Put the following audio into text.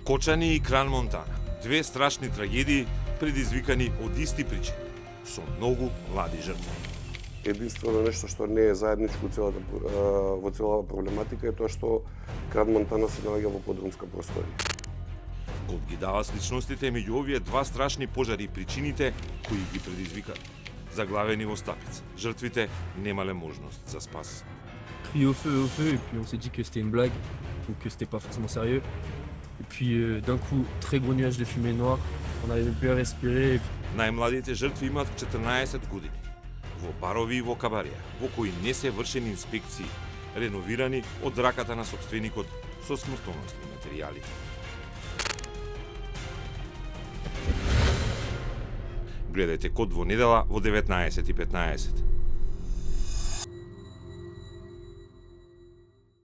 Кочани и Кран Монтана. Две страшни трагедии предизвикани од исти причини, со многу млади жртви. Единствено нешто што не е заедничко во целата проблематика е тоа што Кран Монтана се наоѓа во подрумска просторија. Код ги дава сличностите меѓу овие два страшни пожари и причините кои ги предизвикаат. Заглавени во стапица, жртвите немале можност за спас. Crié au feu, et puis on s'est dit que c'était une blague, ou que c'était pas forcément sérieux. Et puis d'un coup, très gros nuage de fumée noire, on n'arrivait plus à respirer. Најмладите жртви имаат 14 години. Во барови и во кабарија, во кои не се вршени инспекции, реновирани од раката на сопственикот со смртоносни материјали. Гледајте Код во недела во 19:15.